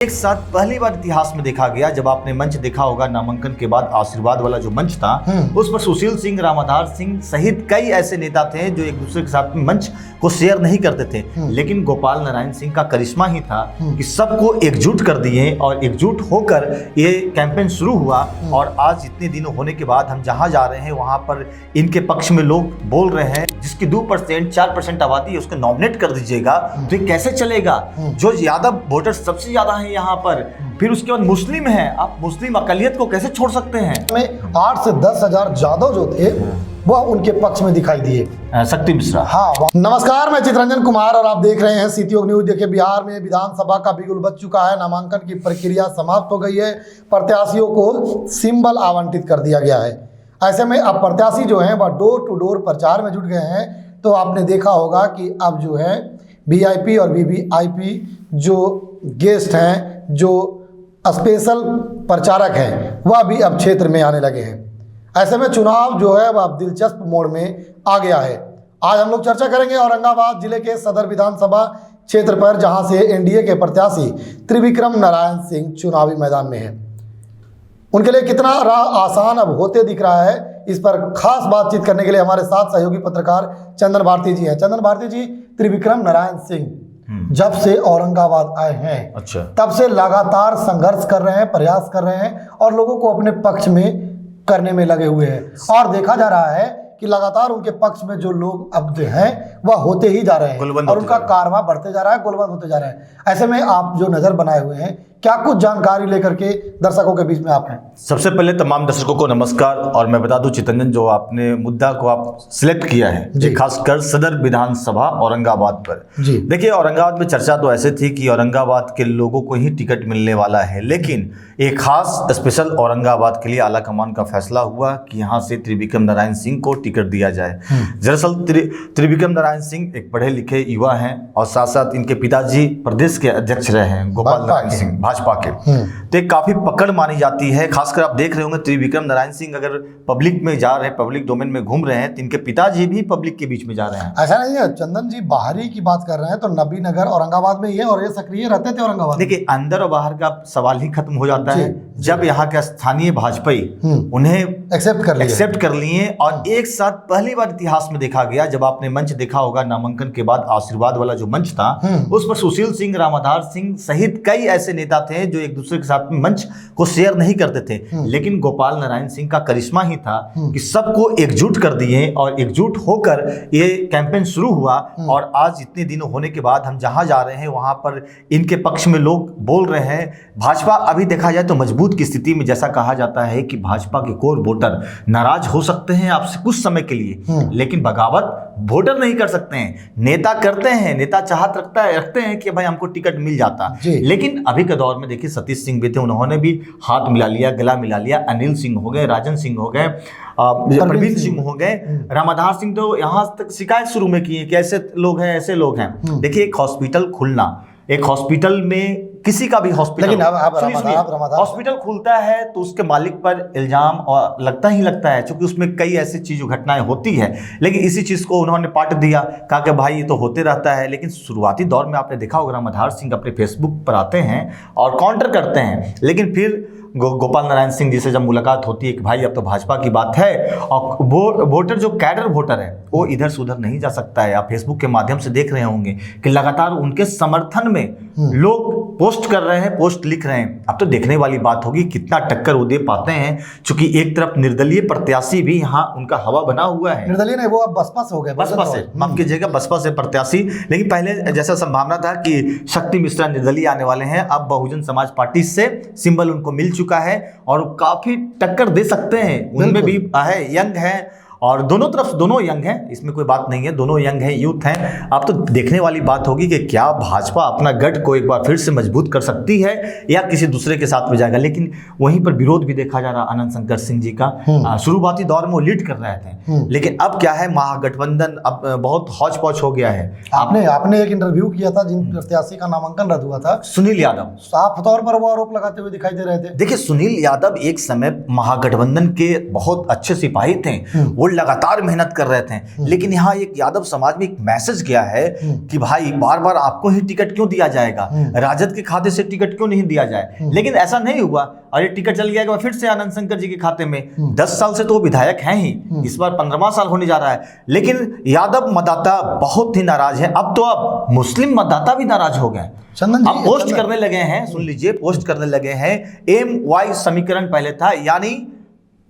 एक साथ पहली बार इतिहास में देखा गया, जब आपने मंच देखा होगा नामांकन के बाद आशीर्वाद वाला जो मंच था, उस पर सुशील सिंह, रामाधार सिंह सहित कई ऐसे नेता थे जो एक दूसरे के साथ मंच को शेयर नहीं करते थे। लेकिन गोपाल नारायण सिंह का करिश्मा ही था कि सबको एकजुट कर दिए और एकजुट होकर ये कैंपेन शुरू हुआ। और आज इतने दिन होने के बाद हम जहां जा रहे हैं वहां पर इनके पक्ष में लोग बोल रहे हैं जिसकी 2% 4% आबादी है उसको नॉमिनेट कर दीजिएगा, तो ये कैसे चलेगा? जो यादव वोटर सबसे ज्यादा है यहाँ पर, फिर उसके बाद मुस्लिम है, आप मुस्लिम अकलियत को कैसे छोड़ सकते हैं? में 8 से 10 हजार यादव जो थे वह उनके पक्ष में दिखाई दिए। शक्ति मिश्रा। हाँ, नमस्कार, मैं चितरंजन कुमार और आप देख रहे हैं सीटीओ न्यूज। देखिए, बिहार में विधानसभा का बिगुल बज चुका है, नामांकन की प्रक्रिया समाप्त हो गई है, प्रत्याशियों को सिंबल आवंटित कर दिया गया है। ऐसे में अब प्रत्याशी जो हैं वह डोर टू डोर प्रचार में जुट गए हैं। तो आपने देखा होगा कि अब जो है वीआईपी और वीवीआईपी जो गेस्ट हैं, जो स्पेशल प्रचारक हैं, वह भी अब क्षेत्र में आने लगे हैं। ऐसे में चुनाव जो है वह अब दिलचस्प मोड़ में आ गया है। आज हम लोग चर्चा करेंगे औरंगाबाद जिले के सदर विधानसभा क्षेत्र पर, जहां से एनडीए के प्रत्याशी त्रिविक्रम नारायण सिंह चुनावी मैदान में हैं। उनके लिए कितना राह आसान अब होते दिख रहा है, इस पर खास बातचीत करने के लिए हमारे साथ सहयोगी पत्रकार चंदन भारती जी हैं। चंदन भारती जी, त्रिविक्रम नारायण सिंह जब से औरंगाबाद आए हैं, अच्छा, तब से लगातार संघर्ष कर रहे हैं, प्रयास कर रहे हैं और लोगों को अपने पक्ष में करने में लगे हुए हैं। और देखा जा रहा है कि लगातार उनके पक्ष में जो लोग अब जो हैं वह होते ही जा रहे हैं और उनका कारवां बढ़ते जा रहा है, गुलबंद होते जा रहे हैं। ऐसे में आप जो नजर बनाए हुए हैं, क्या कुछ जानकारी लेकर के दर्शकों के बीच में आप हैं? सबसे पहले तमाम दर्शकों को नमस्कार। और मैं बता दूं चितरंजन, जो आपने मुद्दा को आप सिलेक्ट किया है खासकर सदर विधानसभा औरंगाबाद पर, देखिए औरंगाबाद में चर्चा तो ऐसे थी कि औरंगाबाद के लोगों को ही टिकट मिलने वाला है, लेकिन एक खास स्पेशल औरंगाबाद के लिए आला कमान का फैसला हुआ कि यहाँ से त्रिविक्रम नारायण सिंह को टिकट दिया जाए। दरअसल त्रिविक्रम नारायण सिंह एक पढ़े लिखे युवा हैं और साथ साथ इनके पिताजी प्रदेश के अध्यक्ष रहे हैं गोपाल नारायण सिंह, भाजपा के। तो एक काफी पकड़ मानी जाती है। खासकर आप देख रहे होंगे त्रिविक्रम नारायण सिंह अगर पब्लिक में जा रहे हैं, पब्लिक डोमेन में घूम रहे हैं, तो इनके पिताजी भी पब्लिक के बीच में जा रहे हैं। ऐसा नहीं है चंदन जी, बाहरी की बात कर रहे हैं तो नबी नगर औरंगाबाद में ही है और ये सक्रिय रहते थे औरंगाबाद। देखिए, अंदर और बाहर का सवाल ही खत्म हो जाता है जब यहाँ के स्थानीय भाजपाई उन्हें एक्सेप्ट कर लिए। और एक साथ पहली बार इतिहास में देखा गया, जब आपने मंच देखा होगा नामांकन के बाद आशीर्वाद वाला जो मंच था, उस पर सुशील सिंह, रामाधार सिंह सहित कई ऐसे नेता थे जो एक दूसरे के साथ मंच को शेयर नहीं करते थे। लेकिन गोपाल नारायण सिंह का करिश्मा ही था कि सबको एकजुट कर दिए और एकजुट होकर ये कैंपेन शुरू हुआ। और आज इतने दिन होने के बाद हम जहां जा रहे हैं वहां पर इनके पक्ष में लोग बोल रहे हैं। भाजपा अभी देखा जाए तो मजबूत की स्थिति में, जैसा कहा जाता है कि भाजपा के कोर वोटर नाराज हो सकते हैं आपसे कुछ समय के लिए, लेकिन बगावत वोटर नहीं कर सकते हैं। नेता करते हैं, नेता चाहत रखते हैं कि भाई हमको टिकट मिल जाता। लेकिन अभी के दौर में देखिए सतीश सिंह भी थे, उन्होंने भी हाथ मिला लिया, गला मिला लिया। अनिल सिंह हो गए, राजन सिंह हो गए, प्रवीण सिंह हो गए, रामाधार सिंह तो यहाँ तक शिकायत शुरू में की है कि ऐसे लोग हैं, ऐसे लोग हैं। देखिए, एक हॉस्पिटल खुलना, एक हॉस्पिटल में किसी का भी हॉस्पिटल हॉस्पिटल खुलता है तो उसके मालिक पर इल्जाम और लगता ही लगता है, क्योंकि उसमें कई ऐसी चीज़ घटनाएं होती है। लेकिन इसी चीज़ को उन्होंने पाट दिया, कहा कि भाई ये तो होते रहता है। लेकिन शुरुआती दौर में आपने देखा होगा रामाधार सिंह अपने फेसबुक पर आते हैं और काउंटर करते हैं, लेकिन फिर गोपाल नारायण सिंह जी से जब मुलाकात होती है कि भाई अब तो भाजपा की बात है और वोटर जो कैडर वोटर है वो इधर से उधर नहीं जा सकता है। आप फेसबुक के माध्यम से देख रहे होंगे कि लगातार उनके समर्थन में लोग पोस्ट कर रहे हैं, पोस्ट लिख रहे हैं। अब तो देखने वाली बात होगी कितना टक्कर वो दे पाते हैं, क्योंकि एक तरफ निर्दलीय प्रत्याशी भी यहाँ उनका हवा बना हुआ है। निर्दलीय नहीं, वो अब बसपा से हो गए, बसपा से, माफ कीजिएगा, बसपा से प्रत्याशी। लेकिन पहले जैसा संभावना था कि शक्ति मिश्रा निर्दलीय आने वाले हैं, अब बहुजन समाज पार्टी से सिंबल उनको मिल चुका है और काफी टक्कर दे सकते हैं। उनमें भी है, यंग है और दोनों तरफ दोनों यंग हैं, इसमें कोई बात नहीं है, दोनों यंग हैं, यूथ हैं। अब तो देखने वाली बात होगी कि क्या भाजपा अपना गढ़ को एक बार फिर से मजबूत कर सकती है या किसी दूसरे के साथ में जाएगा। लेकिन वहीं पर विरोध भी देखा जा रहा आनंद शंकर सिंह जी का। शुरुआती दौर में वो लीड कर रहे थे, लेकिन अब क्या है, महागठबंधन अब बहुत हौच पौच हो गया है। आपने एक इंटरव्यू किया था जिन प्रत्याशी का नामांकन रद्द हुआ था, सुनील यादव, साफ तौर पर वो आरोप लगाते हुए दिखाई दे रहे थे। देखिए, सुनील यादव एक समय महागठबंधन के बहुत अच्छे सिपाही थे, वो लगातार मेहनत कर रहे थे। लेकिन यहाँ एक यादव समाज में एक मैसेज गया है कि भाई बार बार आपको ही टिकट क्यों दिया जाएगा, राजद के खाते से टिकट क्यों नहीं दिया जाए। लेकिन ऐसा नहीं हुआ और ये टिकट चल गया फिर से आनंद शंकर जी के खाते में। 10 साल से तो वो विधायक हैं ही, इस बार 15वां साल होने जा रहा है। लेकिन यादव मतदाता बहुत ही नाराज है। अब तो अब मुस्लिम मतदाता भी नाराज हो गए, अब पोस्ट करने लगे हैं, सुन लीजिए, पोस्ट करने लगे हैं। MY समीकरण पहले था, यानी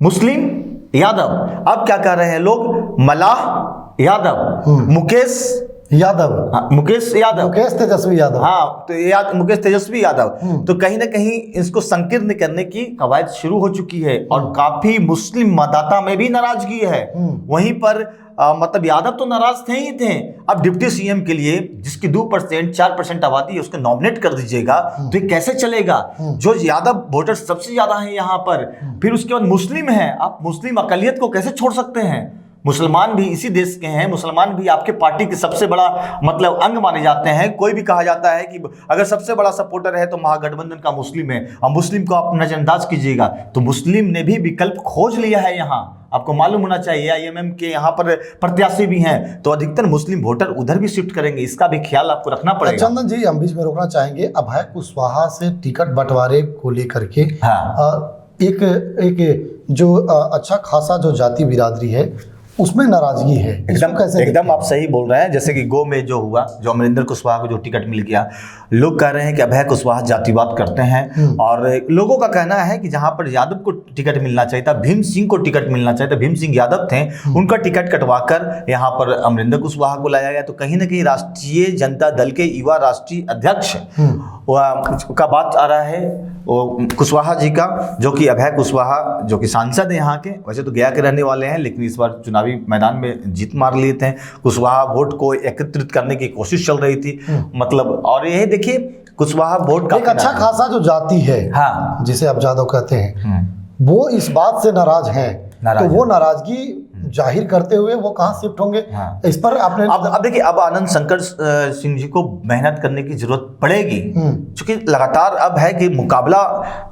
मुस्लिम यादव। अब क्या कर रहे हैं लोग, मलाह यादव, मुकेश यादव, मुकेश यादव, मुकेश तेजस्वी यादव, हाँ तो मुकेश तेजस्वी यादव। तो कहीं ना कहीं इसको संकीर्ण करने की कवायद शुरू हो चुकी है और काफी मुस्लिम मतदाता में भी नाराजगी है। वहीं पर मतलब यादव तो नाराज थे ही थे। अब डिप्टी सीएम के लिए जिसकी 2% 4% आबादी है उसको नॉमिनेट कर दीजिएगा तो ये कैसे चलेगा। जो यादव वोटर सबसे ज्यादा है यहाँ पर, फिर उसके बाद मुस्लिम है, आप मुस्लिम अकलियत को कैसे छोड़ सकते हैं। मुसलमान भी इसी देश के हैं, मुसलमान भी आपके पार्टी के सबसे बड़ा मतलब अंग माने जाते हैं। कोई भी कहा जाता है कि अगर सबसे बड़ा सपोर्टर है तो महागठबंधन का मुस्लिम है, और मुस्लिम को आप नजरअंदाज कीजिएगा तो मुस्लिम ने भी विकल्प खोज लिया है। यहाँ आपको मालूम होना चाहिए IMM के यहाँ पर प्रत्याशी भी हैं, तो अधिकतर मुस्लिम वोटर उधर भी शिफ्ट करेंगे, इसका भी ख्याल आपको रखना पड़ेगा। चंदन जी, हम बीच में रोकना चाहेंगे। अभय कुशवाहा से टिकट बंटवारे को लेकर के एक जो अच्छा खासा जो जाति बिरादरी है उसमें नाराजगी है। एकदम आप सही बोल रहे हैं। जैसे कि गो में जो हुआ, जो अमरिंदर कुशवाहा को जो टिकट मिल गया, लोग कह रहे हैं कि अभय कुशवाहा जातिवाद करते हैं, और लोगों का कहना है कि जहां पर यादव को टिकट मिलना चाहिए था, भीम सिंह को टिकट मिलना चाहिए था, भीम सिंह यादव थे, उनका टिकट कटवाकर यहाँ पर अमरिंदर कुशवाहा को लाया गया। तो कहीं ना कहीं राष्ट्रीय जनता दल के युवा राष्ट्रीय अध्यक्ष का बात आ रहा है, वो कुशवाहा जी का, जो कि अभय कुशवाहा जो कि सांसद है यहाँ के, वैसे तो गया के रहने वाले हैं, लेकिन इस बार चुनावी मैदान में जीत मार लिए थे। कुशवाहा वोट को एकत्रित करने की कोशिश चल रही थी, मतलब, और ये देखिए कुशवाहा वोट एक अच्छा खासा जो जाति है, हाँ, जिसे आप जादव कहते हैं, वो इस बात से नाराज हैं, तो वो नाराजगी जाहिर करते हुए वो कहाँ शिफ्ट होंगे। हाँ। इस पर आपने अब देखिए, अब आनंद शंकर सिंह जी को मेहनत करने की जरूरत पड़ेगी, क्योंकि लगातार अब है कि मुकाबला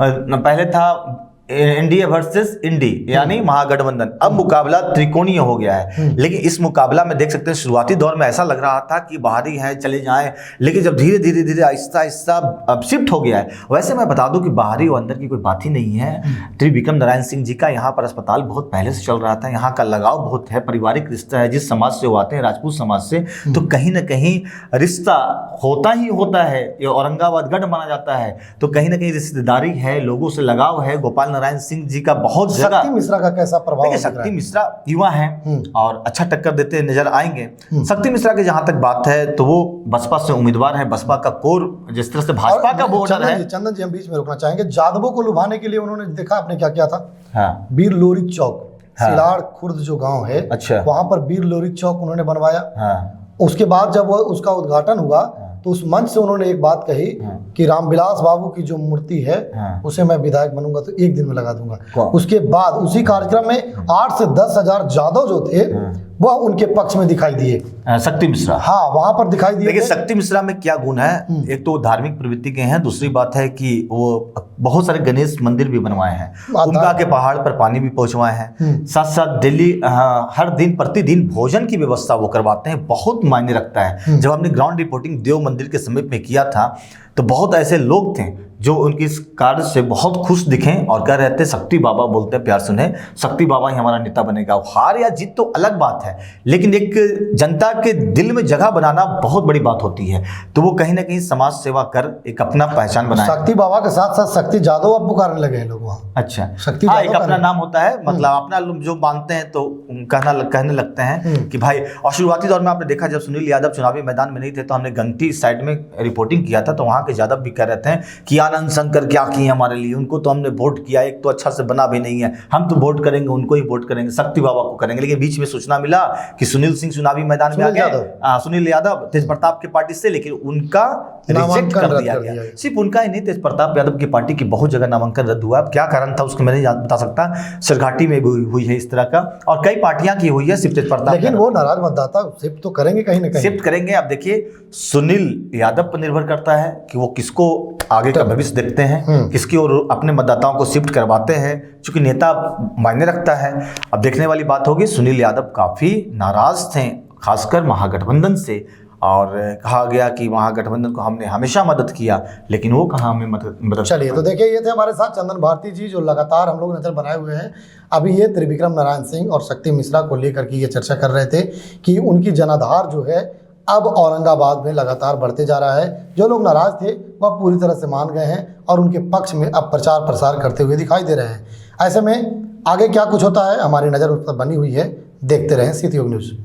पहले था एनडीए वर्सेस इंडी, यानी महागठबंधन, अब मुकाबला त्रिकोणीय हो गया है। लेकिन इस मुकाबला में देख सकते हैं शुरुआती दौर में ऐसा लग रहा था कि बाहरी है चले जाएं, लेकिन जब धीरे धीरे धीरे आहिस्ता आहिस्ता अब शिफ्ट हो गया है। वैसे मैं बता दूं कि बाहरी और अंदर की कोई बात ही नहीं है। त्रिविक्रम नारायण सिंह जी का यहाँ पर अस्पताल बहुत पहले से चल रहा था, यहाँ का लगाव बहुत है, पारिवारिक रिश्ता है, जिस समाज से वो आते हैं, राजपूत समाज से, तो कहीं ना कहीं रिश्ता होता ही होता है। ये औरंगाबाद गढ़ माना जाता है, तो कहीं ना कहीं रिश्तेदारी है, लोगों से लगाव है। गोपाल नारायण सिंह जी का बहुत जगह, शक्ति मिश्रा का कैसा प्रभाव है? शक्ति मिश्रा युवा हैं और अच्छा टक्कर देते नजर आएंगे। शक्ति मिश्रा की जहां तक बात है तो वो बसपा से उम्मीदवार है, बसपा का कोर जिस तरह से भाजपा का वोटर है। चंदन जी, हम बीच में रोकना चाहेंगे। जादवों को लुभाने के लिए उन्होंने देखा आपने क्या किया था, हाँ, बीर लोरी चौक, सिलाड़ खुर्द जो गाँव है, अच्छा, वहां पर बीर लोरी चौक उन्होंने बनवाया। हाँ। उसके बाद जब उसका उद्घाटन हुआ तो उस मंच से उन्होंने एक बात कही कि रामविलास बाबू की जो मूर्ति है उसे मैं विधायक बनूंगा तो 1 दिन में लगा दूंगा। उसके बाद उसी कार्यक्रम में 8 से 10 हजार जादव जो थे वह उनके पक्ष में दिखाई दिए। शक्ति मिश्रा, हाँ, वहां पर दिखाई दिए। देखिए शक्ति मिश्रा में क्या गुण है, एक तो धार्मिक प्रवृत्ति के हैं, दूसरी बात है कि वो बहुत सारे गणेश मंदिर भी बनवाए हैं, उनका के पहाड़ पर पानी भी पहुंचवाए हैं, साथ साथ दिल्ली हर दिन प्रतिदिन भोजन की व्यवस्था वो करवाते हैं, बहुत मायने रखता है। जब हमने ग्राउंड रिपोर्टिंग देव मंदिर के समीप में किया था तो बहुत ऐसे लोग थे जो उनकी इस कार्य से बहुत खुश दिखें और कह रहे थे शक्ति बाबा, बोलते हैं प्यार सुने, शक्ति बाबा ही हमारा नेता बनेगा। हार या जीत तो अलग बात है, लेकिन एक जनता के दिल में जगह बनाना बहुत बड़ी बात होती है। तो वो कहीं ना कहीं समाज सेवा कर एक अपना पहचान बनाए। शक्ति बाबा के साथ साथ शक्ति जादव अब पुकारने लगे हैं लोग वहाँ। अच्छा, शक्ति एक अपना नाम होता है, मतलब अपना जो मानते हैं तो कहने लगते हैं कि भाई। और शुरुआती दौर में आपने देखा जब सुनील यादव चुनावी मैदान में नहीं थे तो हमने गंगटी साइड में रिपोर्टिंग किया था, तो वहाँ के यादव भी कह रहे थे कि आनंद शंकर क्या किए हमारे लिए, उनको तो हमने वोट किया, एक तो अच्छा से बना भी नहीं है, हम तो वोट करेंगे उनको ही वोट करेंगे, शक्ति बाबा को करेंगे। लेकिन बीच में सूचना मिला कि सुनील सिंह चुनावी मैदान में आ गए, सुनील यादव तेज प्रताप की पार्टी से, लेकिन उनका रिजेक्ट कर दिया गया। सिर्फ उनका ही नहीं, तेज प्रताप यादव की पार्टी की बहुत जगह नामांकन रद्द हुआ। अब क्या कारण था उसको मैं नहीं बता सकता, सिरघाटी में भी हुई है इस तरह का, और कई पार्टियां की हुई है, सिर्फ तेज प्रताप। लेकिन वो नाराज मतदाता शिफ्ट तो करेंगे, कहीं ना कहीं शिफ्ट करेंगे। अब देखिए सुनील यादव पर निर्भर करता है कि कि वो किसको आगे का भविष्य देखते हैं, किसकी ओर अपने मतदाताओं को शिफ्ट करवाते हैं, क्योंकि नेता मायने रखता है। अब देखने वाली बात होगी। सुनील यादव काफ़ी नाराज़ थे, खासकर महागठबंधन से, और कहा गया कि महागठबंधन को हमने हमेशा मदद किया, लेकिन वो कहाँ हमें मदद। चलिए, तो देखिए ये थे हमारे साथ चंदन भारती जी, जो लगातार हम लोग नज़र बनाए हुए हैं। अभी ये त्रिविक्रम नारायण सिंह और शक्ति मिश्रा को लेकर के ये चर्चा कर रहे थे कि उनकी जनाधार जो है अब औरंगाबाद में लगातार बढ़ते जा रहा है। जो लोग नाराज थे वह पूरी तरह से मान गए हैं और उनके पक्ष में अब प्रचार प्रसार करते हुए दिखाई दे रहे हैं। ऐसे में आगे क्या कुछ होता है, हमारी नज़र उस पर बनी हुई है। देखते रहें सीटी न्यूज़।